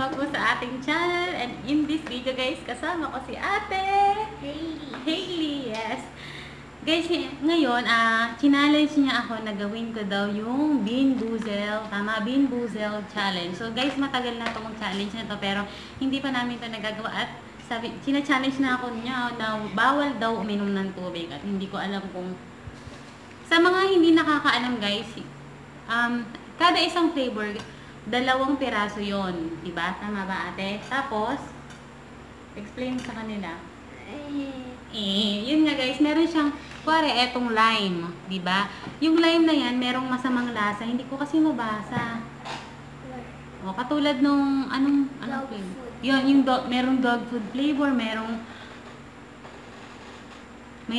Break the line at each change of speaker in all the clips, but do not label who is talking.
back po sa ating channel. And in this video guys, kasama ko si Ate Hailey, yes. Guys, ngayon, challenge niya ako na gawin ko daw yung Bean Boozled, Bean Boozled challenge. So guys, matagal na itong challenge na to, pero hindi pa namin ito nagagawa. At challenge na ako niya na bawal daw uminom ng tubig. At hindi ko alam kung, sa mga hindi nakakaalam guys, kada isang flavor, 2 piraso yon, diba? Tama ba ate? Tapos, explain sa kanila. Yun nga guys, meron siyang, kuwari, etong lime, diba? Yung lime na yan, merong masamang lasa. Hindi ko kasi mabasa. O, katulad nung, anong flavor? Yun, yung merong dog food flavor, may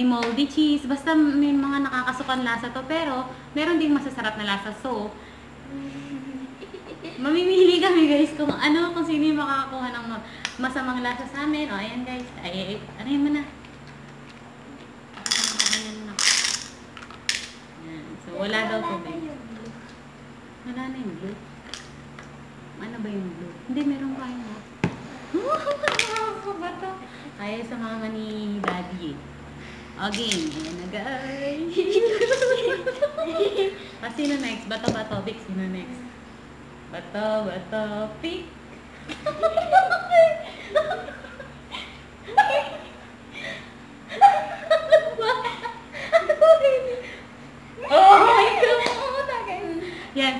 moldy cheese. Basta may mga nakakasukan lasa to, pero meron ding masasarap na lasa. So, mamimili kami guys kung sino yung makakakuha ng masamang lasa sa amin. O, ayan guys. Ano yun mo na? So, wala daw tubig. Wala na yung blue. Ano ba yung blue? Hindi, meron pa yun. Bato. Kaya sa mama ni daddy. Okay, ayan na guys. Sino next? Bato, Vic. Sino next? Bato, pick. Oh my God! Yan.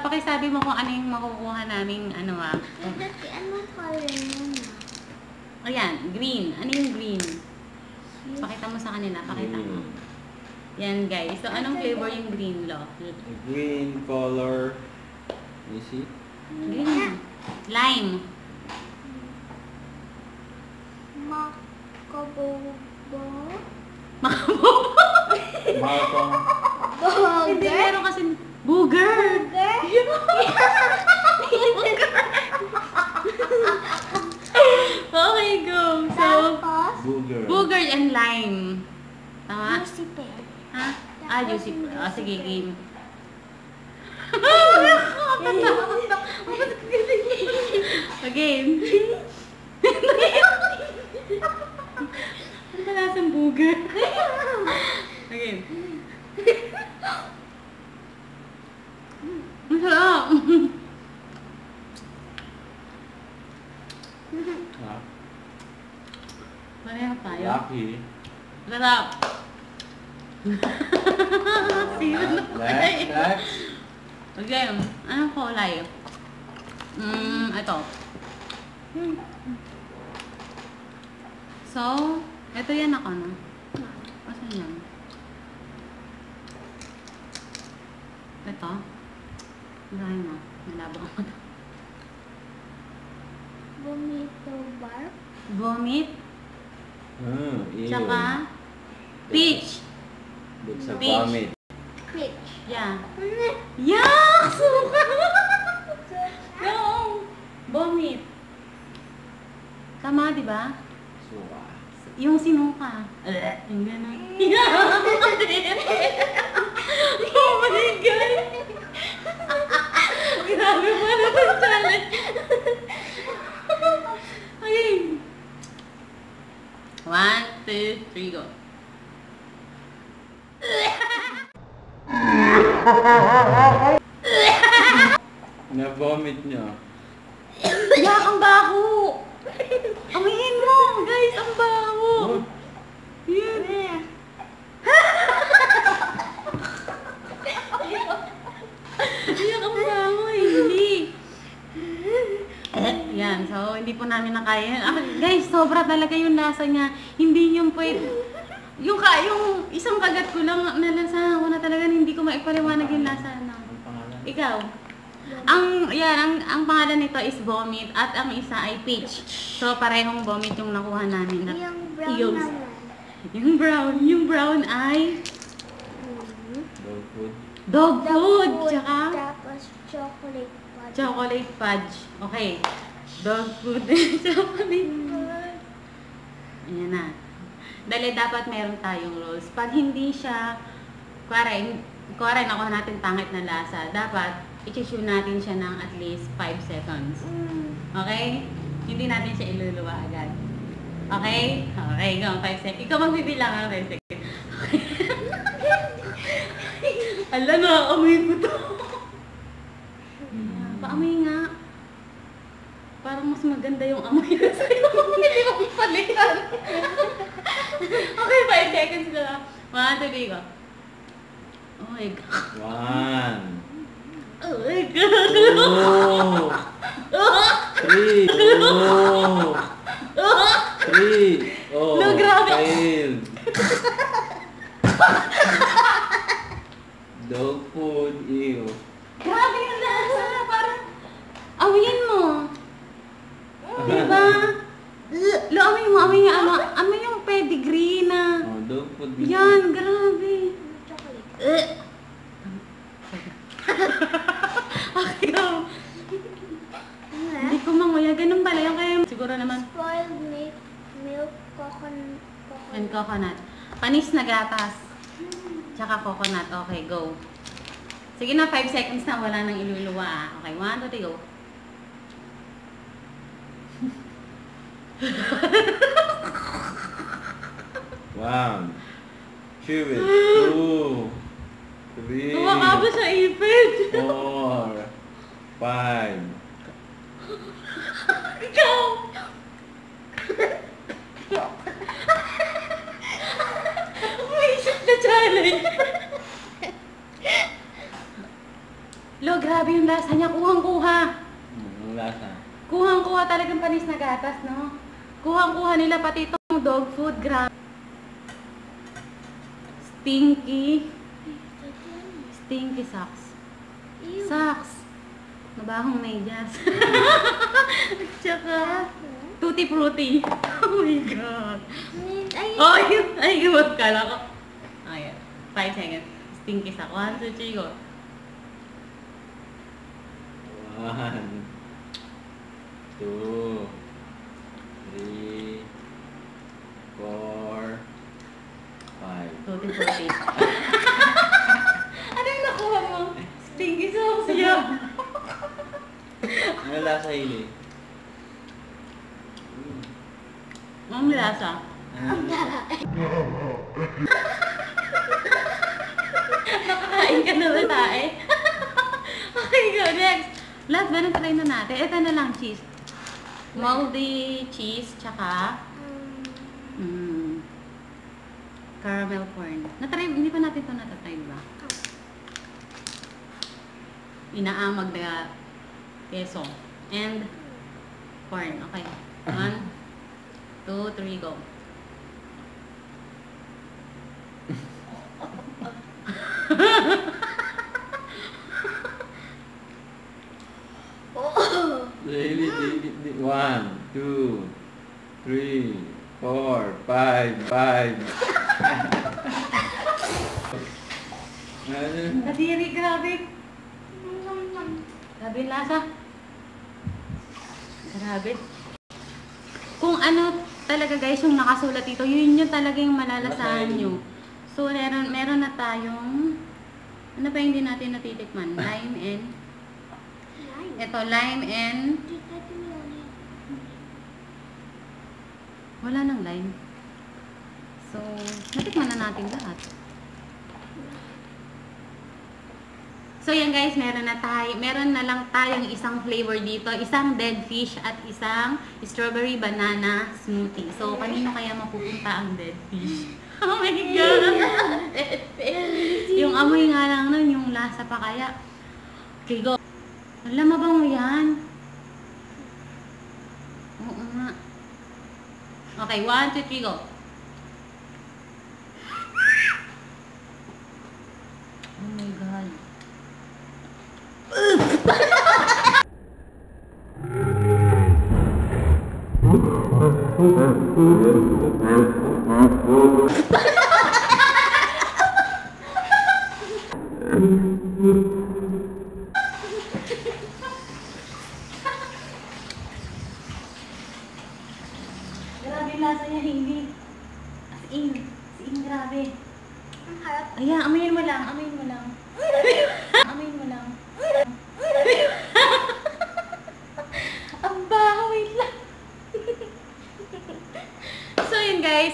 Pakisabi mo kung ano yung makukuha naming
Ano color yun?
Ayan, green. Ano yung green? Pakita mo sa kanila. Pakita mo. Yan guys. So, anong flavor yung green, lo?
Green color. You see?
Green. Lime.
Makabobo.
Malcolm.
Hindi, meron kasi booger. Okay, go. So, booger and lime. Tama?
Lucifer.
Ha? Lucifer. Sige, game. Again. Ano ba lasang booger? Again. Masarap. Pareho tayo.
Lucky.
Masarap. Sino na
Next.
Okay, anong kulay? Ito. So, ito yan ako, no? Asan yan? Ito. Gawin mo. Malabo ako ito.
Vomito bar.
Vomit.
Ew.
Tsaka, peach.
Looks a
Peach.
vomit.
Peach.
Yeah. Yuck! Suka! No! Vomit. Tama, di ba?
Suka.
Yung sinuka. Yung gano'n. Oh my God! Grabe mo na itong challenge. Okay. 1, 2, 3, go.
Na-vomit niya.
Yak, ang baho! Amoyin mo! Guys, ang baho! Yan. Yak, ang baho! Hindi. Yan, so hindi po namin nakaya. Guys, sobra talaga yung lasa niya. Hindi yung pwede. Yung isang kagat ko lang nalasahan ko na talaga, hindi ko maipaliwanag yung lasa. Ikaw? Ang pangalan nito is vomit at ang isa ay peach. So parehong vomit yung nakuha namin.
Yung brown naman.
Yung brown ay
Dog food.
dog food. Tsaka
Tapos chocolate fudge.
chocolate fudge. Okay. Dog food. Chocolate fudge. Ayan na. Dahil dapat meron tayong rules. Pag hindi siya, kuwari nakuha natin pangit na lasa, dapat i-chew natin siya ng at least 5 seconds. Okay? Hindi natin siya iluluwa agad. Okay? Okay, go. 5 seconds. Ikaw magbibilang ang 5 seconds. Okay. Ala, nakaamoy ko to. Paamoy nga. Parang mas maganda yung amoy na sa'yo. Hindi mo palitan. Okay, 5 seconds na lang. 1, 2, 3, go. Oh my God.
1.
Oh my God.
3. 3. Oh,
No, grabe.
failed. Dog food, ew.
Grabe yung lasa. Parang, amoyin mo. Diba? Lo, amoy nga, amoy yung pedigree na.
Oh, dog food.
Yan, grabe.
Chocolate.
Okay, go. Hindi ko manguya. Ganun pala yung kayo. Siguro naman.
Spoiled milk
And coconut. Panis na gatas. Tsaka coconut. Okay, go. Sige na, 5 seconds na. Wala nang iluluwa. Okay, 1, 2, 3, go.
One. Chew it. 2. 3.
Tumakabo sa ipin.
4. 5.
Ikaw! Umisip na challenge. Lo, grabe yung lasa niya. Kuhang-kuha.
Ang lasa.
Kuhang-kuha talagang panis na gatas, no? Kuhang-kuha nila pati itong dog food. Grabe. Stinky. Stinky socks.
Ew.
Socks. Mabahong medyas. Tsaka, tutti frutti. Oh my God.
Ay,
Oh, ay, gumot ka lang ako. Okay, 5 seconds. Stinky socks. 1, 2, 3, go.
1. 2. 3. 4. 5.
Tutti frutti. Ano yung nakuha mo? Stinky socks yan.
Ano lasa hili?
Ang lasa. Nakakain ka na ba tayo? Okay, go. Next. Last ba nang try na natin? Ito na lang, cheese. Moldy cheese, tsaka caramel corn. Natry, hindi pa natin ito natatry, diba? Inaamag na queso. And corn. Okay. 1, 2, 3, go.
Really? 1, 2, 3, 4, 5, 5.
Kadiri, grabe. Grabe yung lasa. Grabe. Kung ano talaga guys yung nakasulat dito, yun yung talaga yung malalasahan nyo. So, meron na tayong, ano pa hindi natin natitikman? Lime and, ito, lime and, wala nang lime. So, natikman na natin lahat. So, yan guys, meron na lang tayong isang flavor dito. Isang dead fish at isang strawberry banana smoothie. So, kanino kaya mapupunta ang dead fish? Oh my God! Dead fish! Yung amoy nga lang nun, yung lasa pa kaya. Okay, go. Alam mo bang yan? Oo nga. Okay, 1, 2, 3, go. Oh my God. Grabe yung lasa niya, hindi. As in, grabe.
Ang harap.
Ayan, amayin mo lang, amayin mo lang. Amayin mo lang. Ang yun guys,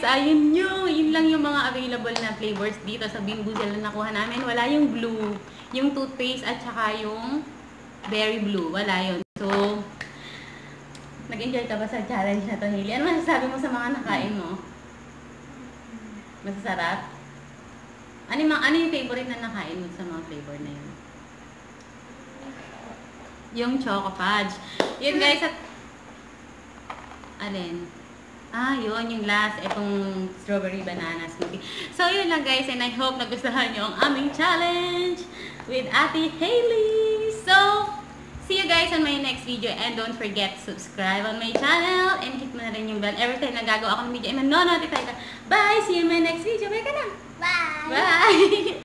yun lang yung mga available na flavors dito sa Bimboozle na nakuha namin. Wala yung blue, yung toothpaste at saka yung berry blue. Wala yun. So, nag-enjoy ka ba sa challenge na to, Hailey? Ano masasabi mo sa mga nakain mo? Masasarap? Ano yung favorite na nakain mo sa mga flavor na yun? Yung Choco Fudge. Yun guys, at alin? Yun, yung last, itong strawberry banana smoothie. So, yun lang guys, and I hope nagustuhan nyo ang aming challenge with Ate Hailey. So, see you guys on my next video, and don't forget to subscribe on my channel, and hit mo na rin yung bell. Every time nagagawa ako ng video, ay manonotify ka. Bye! See you in my next video. Bye ka na!
Bye!
Bye!